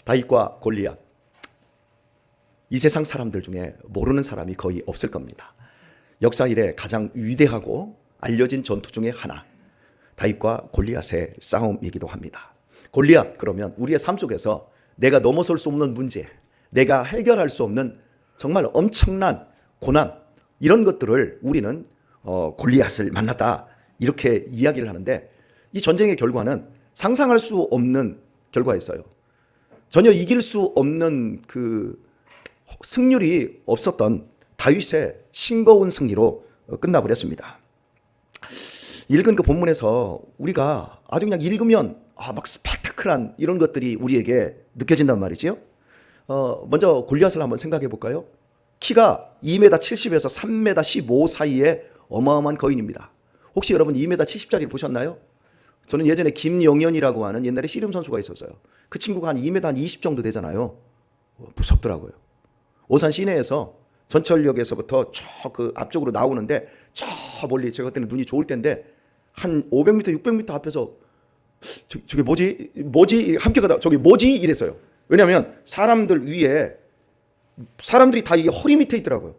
다윗과 골리앗, 이 세상 사람들 중에 모르는 사람이 거의 없을 겁니다. 역사 이래 가장 위대하고 알려진 전투 중에 하나, 다윗과 골리앗의 싸움이기도 합니다. 골리앗 그러면 우리의 삶 속에서 내가 넘어설 수 없는 문제, 내가 해결할 수 없는 정말 엄청난 고난, 이런 것들을 우리는 골리앗을 만났다, 이렇게 이야기를 하는데, 이 전쟁의 결과는 상상할 수 없는 결과였어요. 전혀 이길 수 없는 그 승률이 없었던 다윗의 싱거운 승리로 끝나버렸습니다. 읽은 그 본문에서 우리가 아주 그냥 읽으면 막 스펙타클한 이런 것들이 우리에게 느껴진단 말이지요. 먼저 골리앗을 한번 생각해 볼까요? 키가 2m 70에서 3m 15 사이의 어마어마한 거인입니다. 혹시 여러분 2m 70짜리를 보셨나요? 저는 예전에 김영현이라고 하는 옛날에 씨름 선수가 있었어요. 그 친구가 한 2m 한 20 정도 되잖아요. 무섭더라고요. 오산 시내에서 전철역에서부터 저 그 앞쪽으로 나오는데, 저 멀리, 제가 그때는 눈이 좋을 때인데 한 500m 600m 앞에서 저게 뭐지 함께 가다 저기 뭐지 이랬어요. 왜냐하면 사람들 위에 사람들이 다 이게 허리 밑에 있더라고요.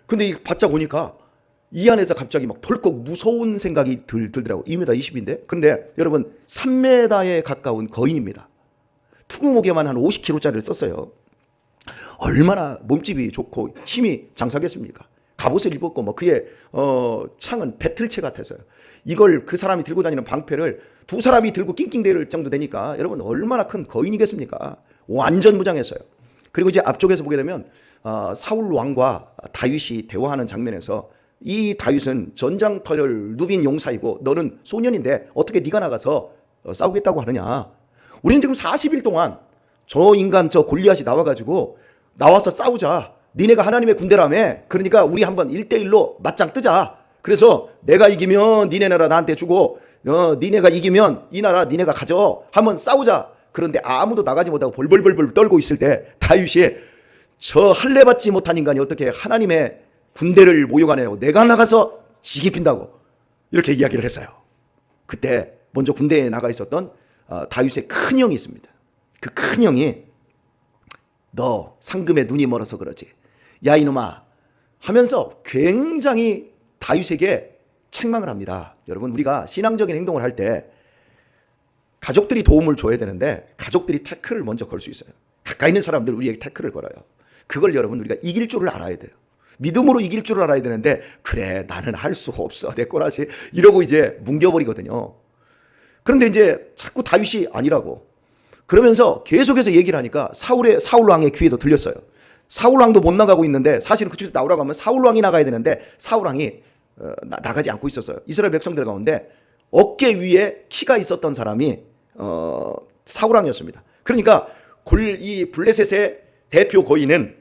근데 이 바짝 오니까 이 안에서 갑자기 막 덜컥 무서운 생각이 들더라고요. 2m 20인데. 그런데 여러분 3m에 가까운 거인입니다. 투구목에만 한 50kg짜리를 썼어요. 얼마나 몸집이 좋고 힘이 장사겠습니까? 갑옷을 입었고 뭐 그의 창은 배틀체 같아서요. 이걸 그 사람이 들고 다니는 방패를 두 사람이 들고 낑낑대를 정도 되니까 여러분 얼마나 큰 거인이겠습니까? 완전 무장했어요. 그리고 이제 앞쪽에서 보게 되면 사울 왕과 다윗이 대화하는 장면에서, 이 다윗은 전장터를 누빈 용사이고 너는 소년인데 어떻게 네가 나가서 싸우겠다고 하느냐. 우리는 지금 40일 동안 저 인간 저 골리앗이 나와서 싸우자. 니네가 하나님의 군대라며. 그러니까 우리 한번 1대1로 맞짱 뜨자. 그래서 내가 이기면 니네 나라 나한테 주고, 니네가 이기면 이 나라 니네가 가져. 한번 싸우자. 그런데 아무도 나가지 못하고 벌벌벌벌 떨고 있을 때 다윗이, 저 할례 받지 못한 인간이 어떻게 하나님의 군대를 모욕하냐고, 내가 나가서 지기핀다고 이렇게 이야기를 했어요. 그때 먼저 군대에 나가 있었던 다윗의 큰 형이 있습니다. 그 큰 형이, 너 상금에 눈이 멀어서 그러지, 야 이놈아 하면서 굉장히 다윗에게 책망을 합니다. 여러분, 우리가 신앙적인 행동을 할 때 가족들이 도움을 줘야 되는데 가족들이 태클을 먼저 걸 수 있어요. 가까이 있는 사람들 우리에게 태클을 걸어요. 그걸 여러분 우리가 이길 줄을 알아야 돼요. 믿음으로 이길 줄을 알아야 되는데, 그래 나는 할 수 없어 내 꼬라지 이러고 이제 뭉겨버리거든요. 그런데 이제 자꾸 다윗이 아니라고 그러면서 계속해서 얘기를 하니까 사울 왕의 귀에도 들렸어요. 사울 왕도 못 나가고 있는데, 사실은 그쪽에서 나오라고 하면 사울 왕이 나가야 되는데 사울 왕이 나가지 않고 있었어요. 이스라엘 백성들 가운데 어깨 위에 키가 있었던 사람이 사울 왕이었습니다. 그러니까 이 블레셋의 대표 거인은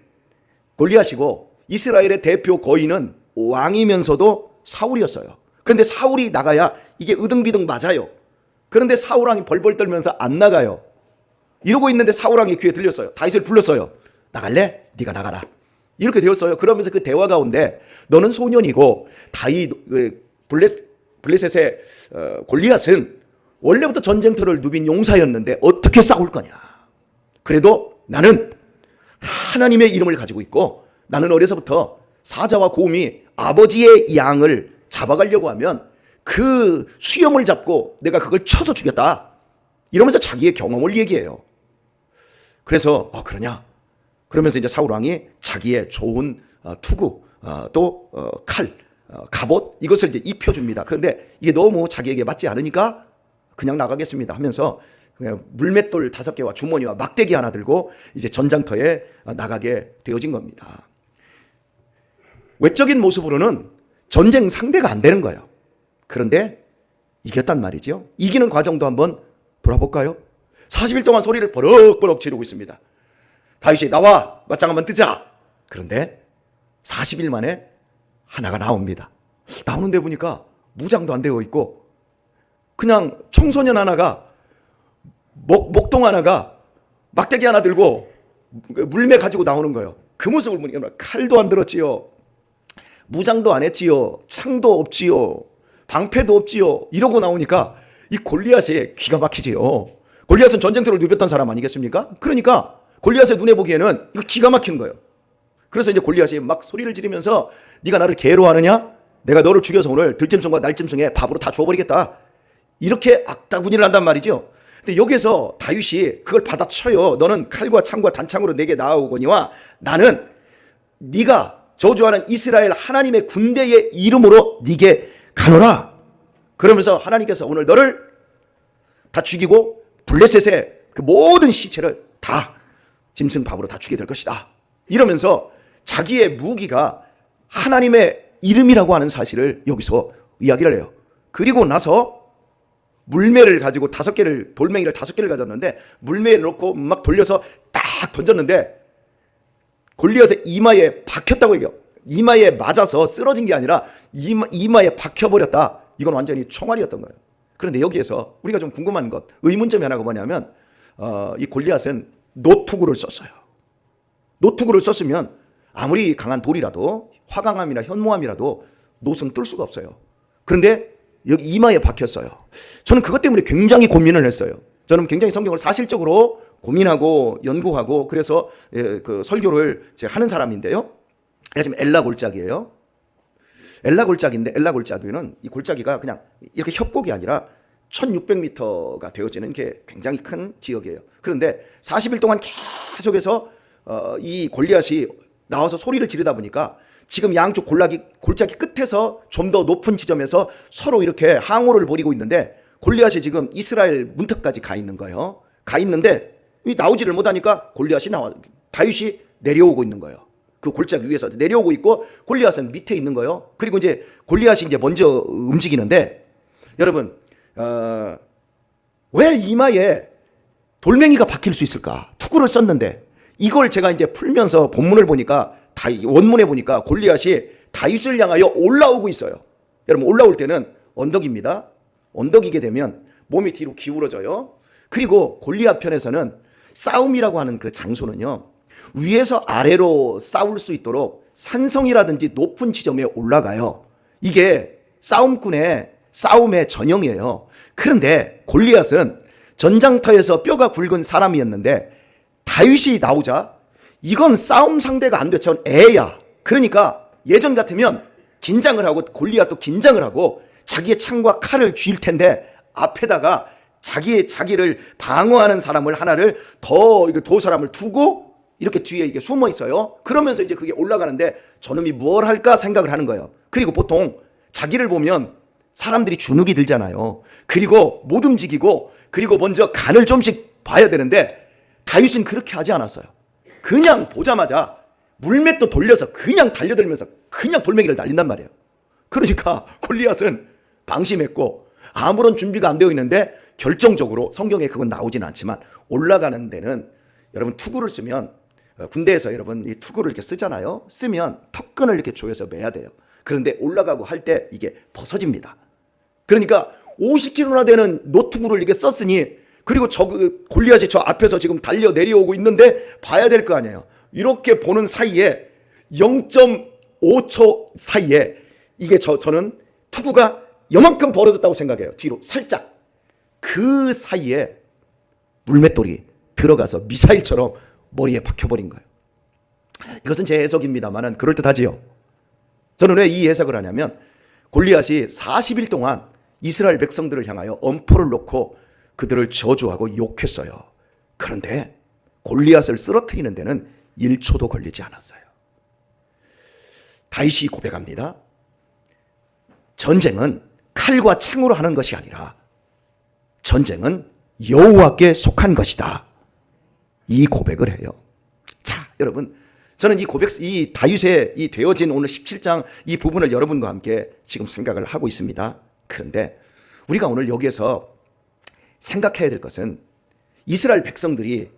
골리앗이고 이스라엘의 대표 거인은 왕이면서도 사울이었어요. 그런데 사울이 나가야 이게 으등비등 맞아요. 그런데 사울 왕이 벌벌 떨면서 안 나가요. 이러고 있는데 사울 왕이 귀에 들렸어요. 다윗을 불렀어요. 나갈래? 네가 나가라. 이렇게 되었어요. 그러면서 그 대화 가운데, 너는 소년이고 다윗 블레셋의 골리앗은 원래부터 전쟁터를 누빈 용사였는데 어떻게 싸울 거냐. 그래도 나는 하나님의 이름을 가지고 있고, 나는 어려서부터 사자와 곰이 아버지의 양을 잡아가려고 하면 그 수염을 잡고 내가 그걸 쳐서 죽였다. 이러면서 자기의 경험을 얘기해요. 그래서 그러냐? 그러면서 이제 사울 왕이 자기의 좋은 투구, 또 칼, 갑옷, 이것을 이제 입혀줍니다. 그런데 이게 너무 자기에게 맞지 않으니까 그냥 나가겠습니다 하면서 그냥 물맷돌 5개와 주머니와 막대기 하나 들고 이제 전장터에 나가게 되어진 겁니다. 외적인 모습으로는 전쟁 상대가 안 되는 거예요. 그런데 이겼단 말이죠. 이기는 과정도 한번 돌아볼까요? 40일 동안 소리를 버럭버럭 지르고 있습니다. 다윗이 나와 맞짱 한번 뜨자. 그런데 40일 만에 하나가 나옵니다. 나오는데 보니까 무장도 안 되어 있고 그냥 청소년 하나가 목동 하나가 막대기 하나 들고 물매 가지고 나오는 거예요. 그 모습을 보니까 칼도 안 들었지요. 무장도 안 했지요. 창도 없지요. 방패도 없지요. 이러고 나오니까 이 골리앗이 기가 막히지요. 골리앗은 전쟁터를 누볐던 사람 아니겠습니까? 그러니까 골리앗의 눈에 보기에는 이거 기가 막힌 거예요. 그래서 이제 골리앗이 막 소리를 지르면서 네가 나를 개로 하느냐? 내가 너를 죽여서 오늘 들짐승과 날짐승에 밥으로 다 주워버리겠다. 이렇게 악다구니를 한단 말이죠. 근데 여기서 다윗이 그걸 받아쳐요. 너는 칼과 창과 단창으로 내게 나아오거니와 나는 네가 저주하는 이스라엘 하나님의 군대의 이름으로 네게 가노라. 그러면서 하나님께서 오늘 너를 다 죽이고 블레셋의 그 모든 시체를 다 짐승 밥으로 다 주게 될 것이다. 이러면서 자기의 무기가 하나님의 이름이라고 하는 사실을 여기서 이야기를 해요. 그리고 나서 물매를 가지고 돌멩이를 5개를 가졌는데 물매를 놓고 막 돌려서 딱 던졌는데 골리앗의 이마에 박혔다고 얘기해요. 이마에 맞아서 쓰러진 게 아니라 이마에 박혀버렸다. 이건 완전히 총알이었던 거예요. 그런데 여기에서 우리가 좀 궁금한 것, 의문점이 하나가 뭐냐면 이 골리앗은 노투구를 썼어요. 노투구를 썼으면 아무리 강한 돌이라도 화강암이나 현무암이라도 노선 뜰 수가 없어요. 그런데 여기 이마에 박혔어요. 저는 그것 때문에 굉장히 고민을 했어요. 저는 굉장히 성경을 사실적으로 고민하고 연구하고 그래서 그 설교를 제가 하는 사람인데요. 제가 지금 엘라 골짜기예요. 엘라 골짜기인데 엘라 골짜기는 이 골짜기가 그냥 이렇게 협곡이 아니라 1600m가 되어지는 게 굉장히 큰 지역이에요. 그런데 40일 동안 계속해서 이 골리앗이 나와서 소리를 지르다 보니까 지금 양쪽 골짜기 끝에서 좀 더 높은 지점에서 서로 이렇게 항호를 벌이고 있는데 골리앗이 지금 이스라엘 문턱까지 가 있는 거예요. 가 있는데 나오지를 못하니까 다윗이 내려오고 있는 거예요. 그 골짜기 위에서 내려오고 있고 골리앗은 밑에 있는 거예요. 그리고 이제 골리앗이 이제 먼저 움직이는데 여러분 왜 이마에 돌멩이가 박힐 수 있을까? 투구를 썼는데 이걸 제가 이제 풀면서 본문을 보니까 원문에 보니까 골리앗이 다윗을 향하여 올라오고 있어요. 여러분 올라올 때는 언덕입니다. 언덕이게 되면 몸이 뒤로 기울어져요. 그리고 골리앗 편에서는 싸움이라고 하는 그 장소는요. 위에서 아래로 싸울 수 있도록 산성이라든지 높은 지점에 올라가요. 이게 싸움의 전형이에요. 그런데 골리앗은 전장터에서 뼈가 굵은 사람이었는데 다윗이 나오자 이건 싸움 상대가 안 돼. 전 애야. 그러니까 예전 같으면 긴장을 하고 골리앗도 긴장을 하고 자기의 창과 칼을 쥘 텐데 앞에다가 자기를 방어하는 사람을 하나를 두 사람을 두고 이렇게 뒤에 이게 숨어 있어요. 그러면서 이제 그게 올라가는데 저놈이 뭘 할까 생각을 하는 거예요. 그리고 보통 자기를 보면 사람들이 주눅이 들잖아요. 그리고 못 움직이고 그리고 먼저 간을 좀씩 봐야 되는데 다윗은 그렇게 하지 않았어요. 그냥 보자마자 물맷도 돌려서 그냥 달려들면서 그냥 돌멩이를 날린단 말이에요. 그러니까 골리앗은 방심했고 아무런 준비가 안 되어 있는데 결정적으로 성경에 그건 나오지는 않지만 올라가는 데는 여러분 투구를 쓰면 군대에서 여러분 이 투구를 이렇게 쓰잖아요. 쓰면 턱끈을 이렇게 조여서 매야 돼요. 그런데 올라가고 할 때 이게 벗어집니다. 그러니까 50kg나 되는 노투구를 이렇게 썼으니 그리고 골리앗이 저 앞에서 지금 달려 내려오고 있는데 봐야 될 거 아니에요. 이렇게 보는 사이에 0.5초 사이에 이게 저는 투구가 요만큼 벌어졌다고 생각해요. 뒤로 살짝. 그 사이에 물맷돌이 들어가서 미사일처럼 머리에 박혀버린 거예요. 이것은 제 해석입니다만은 그럴듯하지요. 저는 왜 이 해석을 하냐면 골리앗이 40일 동안 이스라엘 백성들을 향하여 엄포를 놓고 그들을 저주하고 욕했어요. 그런데 골리앗을 쓰러뜨리는 데는 1초도 걸리지 않았어요. 다윗이 고백합니다. 전쟁은 칼과 창으로 하는 것이 아니라 전쟁은 여호와께 속한 것이다. 이 고백을 해요. 자, 여러분, 저는 이 다윗의 이 되어진 오늘 17장 이 부분을 여러분과 함께 지금 생각을 하고 있습니다. 그런데 우리가 오늘 여기에서 생각해야 될 것은 이스라엘 백성들이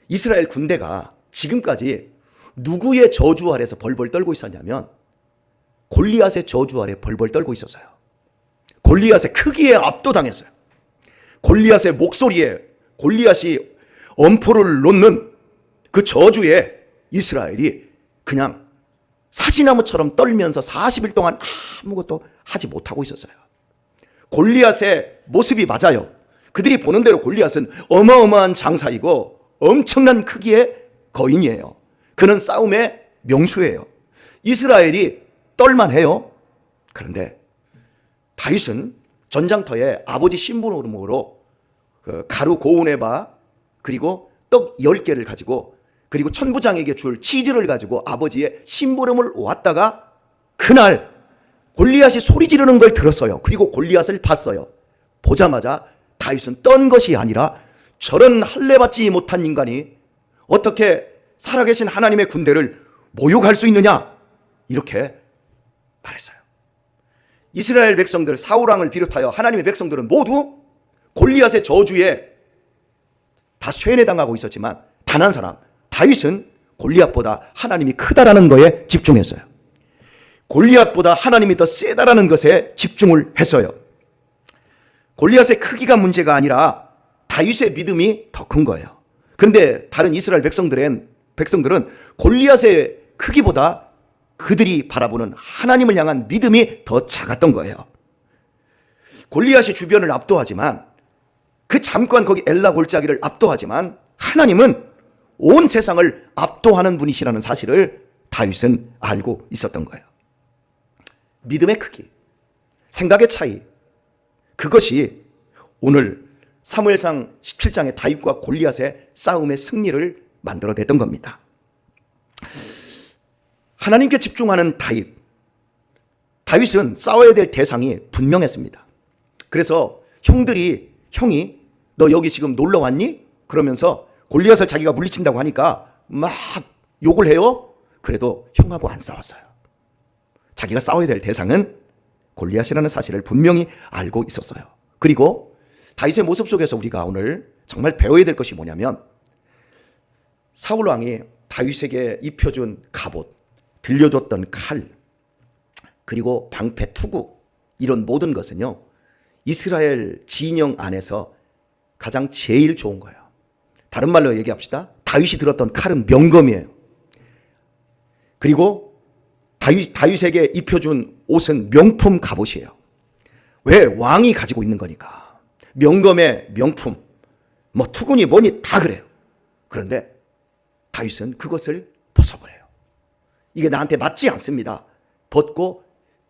이스라엘 군대가 지금까지 누구의 저주 아래서 벌벌 떨고 있었냐면 골리앗의 저주 아래 벌벌 떨고 있었어요. 골리앗의 크기에 압도당했어요. 골리앗의 목소리에 골리앗이 엄포를 놓는 그 저주에 이스라엘이 그냥 사시나무처럼 떨면서 40일 동안 아무것도 하지 못하고 있었어요. 골리앗의 모습이 맞아요. 그들이 보는 대로 골리앗은 어마어마한 장사이고 엄청난 크기의 거인이에요. 그는 싸움의 명수예요. 이스라엘이 떨만해요. 그런데 다윗은 전장터에 아버지 심부름으로 그 가루 고운의 바 그리고 떡 10개를 가지고 그리고 천부장에게 줄 치즈를 가지고 아버지의 심부름을 왔다가 그날 골리앗이 소리 지르는 걸 들었어요. 그리고 골리앗을 봤어요. 보자마자 다윗은 떤 것이 아니라 저런 할례받지 못한 인간이 어떻게 살아계신 하나님의 군대를 모욕할 수 있느냐 이렇게 말했어요. 이스라엘 백성들 사울 왕을 비롯하여 하나님의 백성들은 모두 골리앗의 저주에 다 쇠뇌당하고 있었지만 단 한 사람 다윗은 골리앗보다 하나님이 크다라는 거에 집중했어요. 골리앗보다 하나님이 더 세다라는 것에 집중을 했어요. 골리앗의 크기가 문제가 아니라 다윗의 믿음이 더 큰 거예요. 그런데 다른 이스라엘 백성들은 골리앗의 크기보다 그들이 바라보는 하나님을 향한 믿음이 더 작았던 거예요. 골리앗이 주변을 압도하지만 그 잠깐 거기 엘라 골짜기를 압도하지만 하나님은 온 세상을 압도하는 분이시라는 사실을 다윗은 알고 있었던 거예요. 믿음의 크기, 생각의 차이, 그것이 오늘 사무엘상 17장의 다윗과 골리앗의 싸움의 승리를 만들어냈던 겁니다. 하나님께 집중하는 다윗은 싸워야 될 대상이 분명했습니다. 그래서 형이 너 여기 지금 놀러 왔니? 그러면서 골리앗을 자기가 물리친다고 하니까 막 욕을 해요. 그래도 형하고 안 싸웠어요. 자기가 싸워야 될 대상은 골리앗이라는 사실을 분명히 알고 있었어요. 그리고 다윗의 모습 속에서 우리가 오늘 정말 배워야 될 것이 뭐냐면 사울 왕이 다윗에게 입혀준 갑옷, 들려줬던 칼, 그리고 방패, 투구 이런 모든 것은요 이스라엘 진영 안에서 가장 제일 좋은 거예요. 다른 말로 얘기합시다. 다윗이 들었던 칼은 명검이에요. 그리고 다윗에게 입혀준 옷은 명품 갑옷이에요. 왜? 왕이 가지고 있는 거니까. 명검의 명품, 뭐 투구니 뭐니 다 그래요. 그런데 다윗은 그것을 벗어버려요. 이게 나한테 맞지 않습니다. 벗고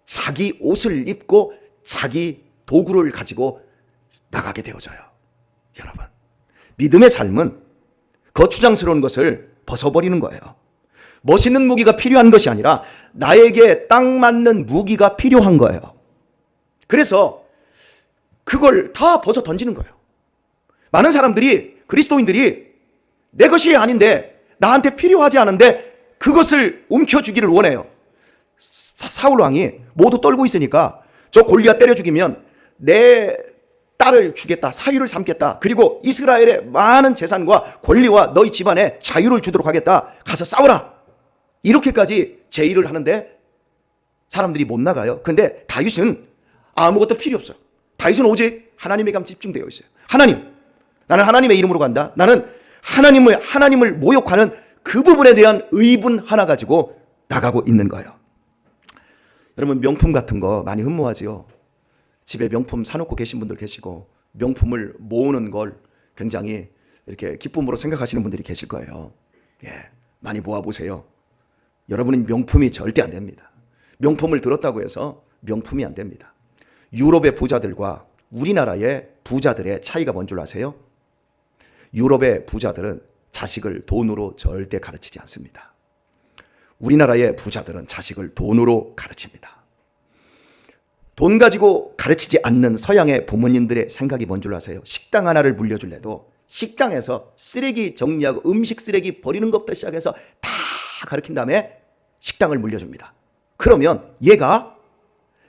자기 옷을 입고 자기 도구를 가지고 나가게 되어져요. 여러분, 믿음의 삶은 거추장스러운 것을 벗어버리는 거예요. 멋있는 무기가 필요한 것이 아니라 나에게 딱 맞는 무기가 필요한 거예요. 그래서 그걸 다 벗어 던지는 거예요. 많은 사람들이, 그리스도인들이 내 것이 아닌데 나한테 필요하지 않은데 그것을 움켜쥐기를 원해요. 사울 왕이 모두 떨고 있으니까 저 골리앗 때려 죽이면 내 딸을 주겠다, 사유를 삼겠다, 그리고 이스라엘의 많은 재산과 권리와 너희 집안에 자유를 주도록 하겠다, 가서 싸워라, 이렇게까지 제의를 하는데 사람들이 못 나가요. 근데 다윗은 아무것도 필요 없어요. 다윗은 오직 하나님에게만 집중되어 있어요. 하나님, 나는 하나님의 이름으로 간다. 나는 하나님을 모욕하는 그 부분에 대한 의분 하나 가지고 나가고 있는 거예요. 여러분, 명품 같은 거 많이 흠모하지요. 집에 명품 사놓고 계신 분들 계시고 명품을 모으는 걸 굉장히 이렇게 기쁨으로 생각하시는 분들이 계실 거예요. 많이 모아보세요. 여러분은 명품이 절대 안 됩니다. 명품을 들었다고 해서 명품이 안 됩니다. 유럽의 부자들과 우리나라의 부자들의 차이가 뭔 줄 아세요? 유럽의 부자들은 자식을 돈으로 절대 가르치지 않습니다. 우리나라의 부자들은 자식을 돈으로 가르칩니다. 돈 가지고 가르치지 않는 서양의 부모님들의 생각이 뭔 줄 아세요? 식당 하나를 물려줄래도 식당에서 쓰레기 정리하고 음식 쓰레기 버리는 것부터 시작해서 다 가르친 다음에 식당을 물려줍니다. 그러면 얘가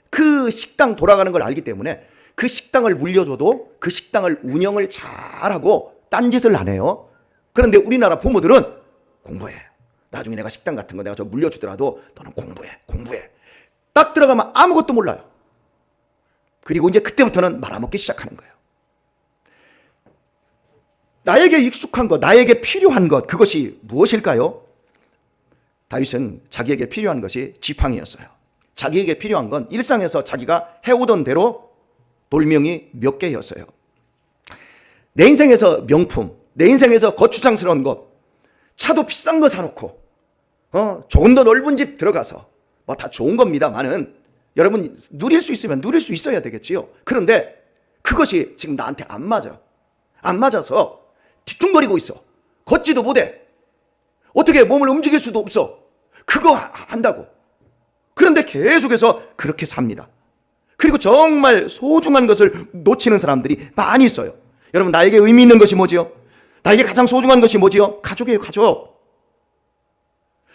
그 식당 돌아가는 걸 알기 때문에 그 식당을 물려줘도 그 식당을 운영을 잘하고 딴짓을 안 해요. 그런데 우리나라 부모들은 공부해. 나중에 내가 식당 같은 거 내가 저 물려주더라도 너는 공부해. 딱 들어가면 아무것도 몰라요. 그리고 이제 그때부터는 말아먹기 시작하는 거예요. 나에게 익숙한 것, 나에게 필요한 것, 그것이 무엇일까요? 다윗은 자기에게 필요한 것이 지팡이였어요. 자기에게 필요한 건 일상에서 자기가 해오던 대로 돌명이 몇 개였어요. 내 인생에서 명품, 내 인생에서 거추장스러운 것, 차도 비싼 거 사놓고 조금 더 넓은 집 들어가서 뭐 다 좋은 겁니다만은 여러분 누릴 수 있으면 누릴 수 있어야 되겠지요. 그런데 그것이 지금 나한테 안 맞아. 안 맞아서 뒤뚱거리고 있어. 걷지도 못해. 어떻게 몸을 움직일 수도 없어. 그거 한다고. 그런데 계속해서 그렇게 삽니다. 그리고 정말 소중한 것을 놓치는 사람들이 많이 있어요. 여러분, 나에게 의미 있는 것이 뭐지요? 나에게 가장 소중한 것이 뭐지요? 가족이에요, 가족.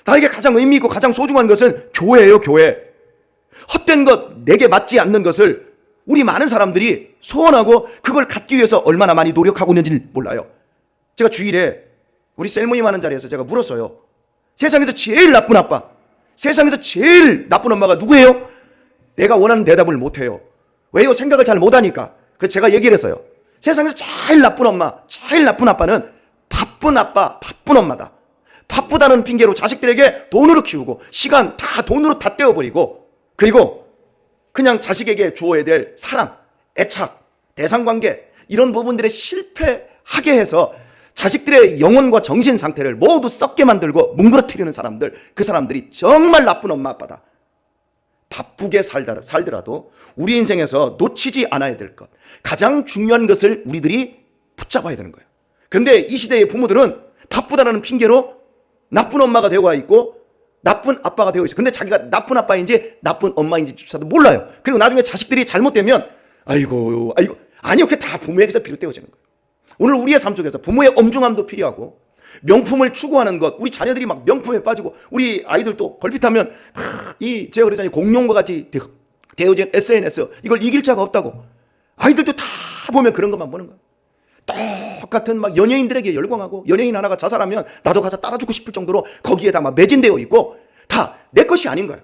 나에게 가장 의미 있고 가장 소중한 것은 교회예요, 교회. 헛된 것, 내게 맞지 않는 것을 우리 많은 사람들이 소원하고 그걸 갖기 위해서 얼마나 많이 노력하고 있는지 몰라요. 제가 주일에 우리 셀모임 하는 자리에서 제가 물었어요. 세상에서 제일 나쁜 아빠, 세상에서 제일 나쁜 엄마가 누구예요? 내가 원하는 대답을 못해요. 왜요? 생각을 잘 못하니까. 그래서 제가 얘기를 했어요. 세상에서 제일 나쁜 엄마, 제일 나쁜 아빠는 바쁜 아빠, 바쁜 엄마다. 바쁘다는 핑계로 자식들에게 돈으로 키우고 시간 다 돈으로 다 떼어버리고, 그리고 그냥 자식에게 주어야 될 사랑, 애착, 대상관계 이런 부분들에 실패하게 해서 자식들의 영혼과 정신 상태를 모두 썩게 만들고 뭉그러뜨리는 사람들, 그 사람들이 정말 나쁜 엄마 아빠다. 바쁘게 살더라도 우리 인생에서 놓치지 않아야 될 것, 가장 중요한 것을 우리들이 붙잡아야 되는 거예요. 그런데 이 시대의 부모들은 바쁘다라는 핑계로 나쁜 엄마가 되어 있고 나쁜 아빠가 되어 있어요. 근데 자기가 나쁜 아빠인지 나쁜 엄마인지조차도 몰라요. 그리고 나중에 자식들이 잘못되면 아이고 아니요, 그게 다 부모에게서 비롯되어지는 거예요. 오늘 우리의 삶 속에서 부모의 엄중함도 필요하고 명품을 추구하는 것, 우리 자녀들이 막 명품에 빠지고 우리 아이들도 걸핏하면 제가 그랬잖아요. 공룡과 같이 되어진 SNS, 이걸 이길 자가 없다고. 아이들도 다 보면 그런 것만 보는 거예요. 똑같은 막 연예인들에게 열광하고, 연예인 하나가 자살하면 나도 가서 따라주고 싶을 정도로 거기에 다 막 매진되어 있고, 다 내 것이 아닌 거예요.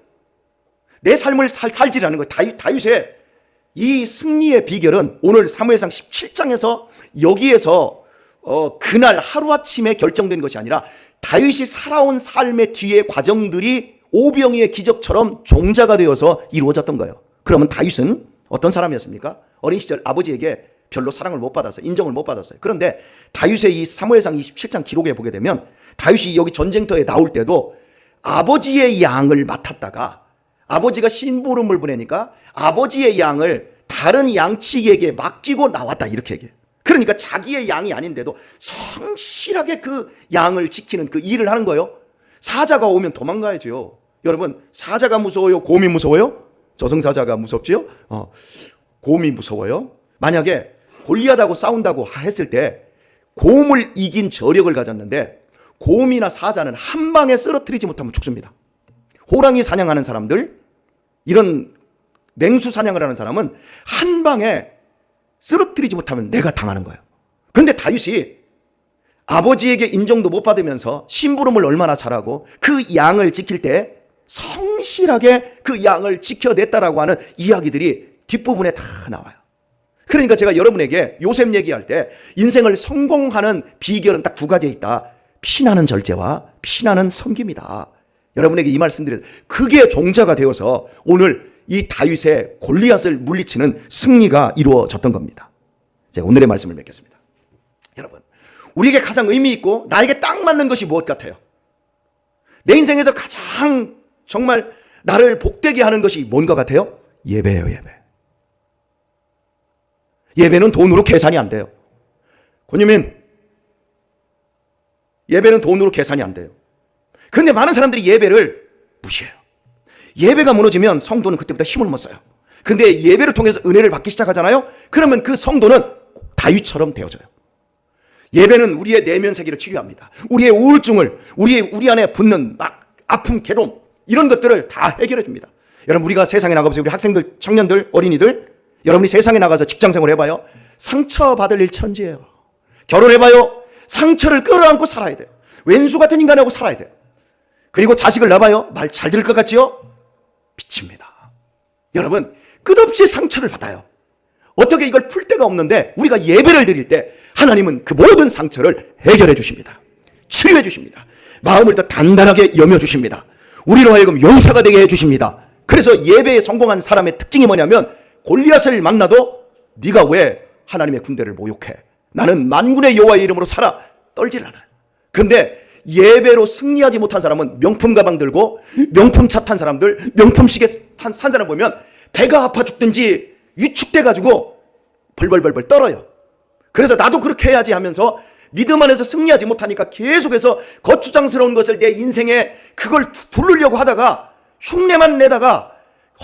내 삶을 살지라는 거예요. 다윗의 이 승리의 비결은 오늘 사무엘상 17장에서 여기에서 그날 하루아침에 결정된 것이 아니라 다윗이 살아온 삶의 뒤에 과정들이 오병이의 기적처럼 종자가 되어서 이루어졌던 거예요. 그러면 다윗은 어떤 사람이었습니까? 어린 시절 아버지에게 별로 사랑을 못 받았어요. 인정을 못 받았어요. 그런데 다윗의 이 사무엘상 27장 기록에 보게 되면 다윗이 여기 전쟁터에 나올 때도 아버지의 양을 맡았다가 아버지가 심부름을 보내니까 아버지의 양을 다른 양치기에게 맡기고 나왔다, 이렇게 얘기해요. 그러니까 자기의 양이 아닌데도 성실하게 그 양을 지키는 그 일을 하는 거예요. 사자가 오면 도망가야죠. 여러분, 사자가 무서워요? 곰이 무서워요? 저승사자가 무섭지요? 곰이 무서워요? 만약에 골리앗하고 싸운다고 했을 때 곰을 이긴 저력을 가졌는데 곰이나 사자는 한 방에 쓰러뜨리지 못하면 죽습니다. 호랑이 사냥하는 사람들, 이런 맹수 사냥을 하는 사람은 한 방에 쓰러뜨리지 못하면 내가 당하는 거예요. 그런데 다윗이 아버지에게 인정도 못 받으면서 심부름을 얼마나 잘하고 그 양을 지킬 때 성실하게 그 양을 지켜냈다라고 하는 이야기들이 뒷부분에 다 나와요. 그러니까 제가 여러분에게 요셉 얘기할 때 인생을 성공하는 비결은 딱 두 가지에 있다. 피나는 절제와 피나는 섬김이다. 여러분에게 이 말씀드려요. 그게 종자가 되어서 오늘 이 다윗의 골리앗을 물리치는 승리가 이루어졌던 겁니다. 제가 오늘의 말씀을 맺겠습니다. 여러분, 우리에게 가장 의미 있고 나에게 딱 맞는 것이 무엇 같아요? 내 인생에서 가장 정말 나를 복되게 하는 것이 뭔가 같아요? 예배예요, 예배. 예배는 돈으로 계산이 안 돼요. 권유민, 예배는 돈으로 계산이 안 돼요. 그런데 많은 사람들이 예배를 무시해요. 예배가 무너지면 성도는 그때부터 힘을 못 써요. 근데 예배를 통해서 은혜를 받기 시작하잖아요. 그러면 그 성도는 다윗처럼 되어져요. 예배는 우리의 내면 세계를 치유합니다. 우리의 우울증을, 우리 안에 붙는 막 아픔, 괴로움, 이런 것들을 다 해결해 줍니다. 여러분, 우리가 세상에 나가보세요. 우리 학생들, 청년들, 어린이들, 여러분이 세상에 나가서 직장생활 해봐요. 상처받을 일 천지예요. 결혼해봐요. 상처를 끌어안고 살아야 돼요. 왼수 같은 인간하고 살아야 돼요. 그리고 자식을 낳아봐요. 말 잘 들을 것 같지요? 미칩니다. 여러분, 끝없이 상처를 받아요. 어떻게 이걸 풀 데가 없는데 우리가 예배를 드릴 때 하나님은 그 모든 상처를 해결해 주십니다. 치유해 주십니다. 마음을 더 단단하게 여며 주십니다. 우리로 하여금 용사가 되게 해 주십니다. 그래서 예배에 성공한 사람의 특징이 뭐냐면 골리앗을 만나도 네가 왜 하나님의 군대를 모욕해? 나는 만군의 여호와의 이름으로 살아 떨질 않아요. 그런데 예배로 승리하지 못한 사람은 명품 가방 들고 명품 차 탄 사람들, 명품 시계 산 사람 보면 배가 아파 죽든지 위축돼 가지고 벌벌벌벌 떨어요. 그래서 나도 그렇게 해야지 하면서 믿음 안에서 승리하지 못하니까 계속해서 거추장스러운 것을 내 인생에 그걸 두르려고 하다가 흉내만 내다가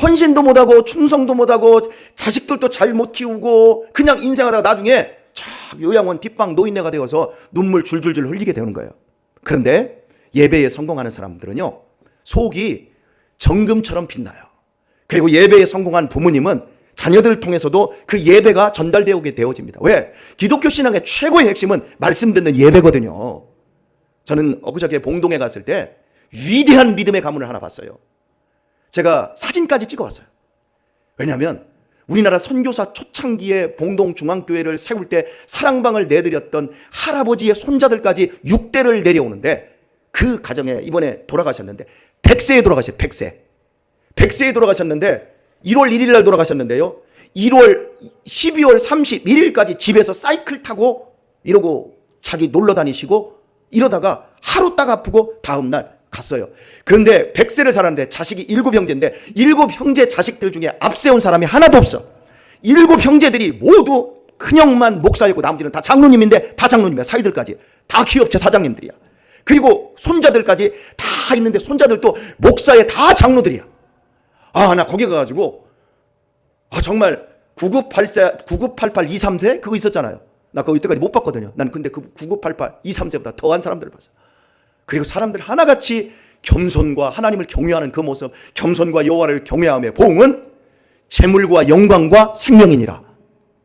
헌신도 못하고 충성도 못하고 자식들도 잘 못 키우고 그냥 인생하다가 나중에 참 요양원 뒷방 노인네가 되어서 눈물 줄줄줄 흘리게 되는 거예요. 그런데 예배에 성공하는 사람들은요, 속이 정금처럼 빛나요. 그리고 예배에 성공한 부모님은 자녀들을 통해서도 그 예배가 전달되게 되어집니다. 왜? 기독교 신앙의 최고의 핵심은 말씀 듣는 예배거든요. 저는 엊그저께 봉동에 갔을 때 위대한 믿음의 가문을 하나 봤어요. 제가 사진까지 찍어왔어요. 왜냐하면 우리나라 선교사 초창기에 봉동 중앙교회를 세울 때 사랑방을 내드렸던 할아버지의 손자들까지 6대를 내려오는데 그 가정에 이번에 돌아가셨는데 100세에 돌아가셨어요. 100세에 돌아가셨는데 1월 1일 날 돌아가셨는데요. 12월 31일까지 집에서 사이클 타고 이러고 자기 놀러 다니시고 이러다가 하루 딱 아프고 다음 날 갔어요. 그런데 100세를 살았는데 자식이 7형제인데 7형제 자식들 중에 앞세운 사람이 하나도 없어. 7형제들이 모두 큰형만 목사였고 나머지는 다 장로님인데 다 장로님이야. 사이들까지 다 기업체 사장님들이야. 그리고 손자들까지 다 있는데 손자들도 목사의 다 장로들이야. 나 거기 가가지고 정말 9988-23세 그거 있었잖아요. 나 그거 이때까지 못 봤거든요. 난 근데 그 9988-23세보다 더한 사람들을 봤어. 그리고 사람들 하나같이 겸손과 하나님을 경외하는 그 모습, 겸손과 여호와를 경외함의 보응은 재물과 영광과 생명이니라.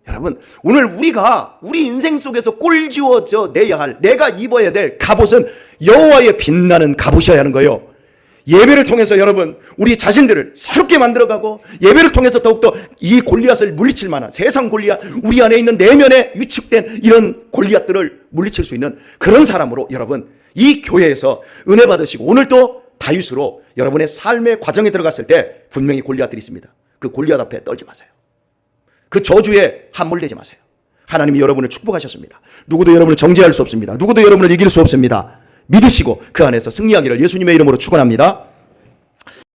여러분, 오늘 우리가 우리 인생 속에서 꼴지워져 내야 할, 내가 입어야 될 갑옷은 여호와의 빛나는 갑옷이어야 하는 거예요. 예배를 통해서 여러분 우리 자신들을 새롭게 만들어가고 예배를 통해서 더욱더 이 골리앗을 물리칠 만한 세상 골리앗, 우리 안에 있는 내면에 위축된 이런 골리앗들을 물리칠 수 있는 그런 사람으로 여러분 이 교회에서 은혜 받으시고 오늘 또 다윗으로 여러분의 삶의 과정에 들어갔을 때 분명히 골리앗들이 있습니다. 그 골리앗 앞에 떨지 마세요. 그 저주에 함몰되지 마세요. 하나님이 여러분을 축복하셨습니다. 누구도 여러분을 정죄할 수 없습니다. 누구도 여러분을 이길 수 없습니다. 믿으시고 그 안에서 승리하기를 예수님의 이름으로 축원합니다.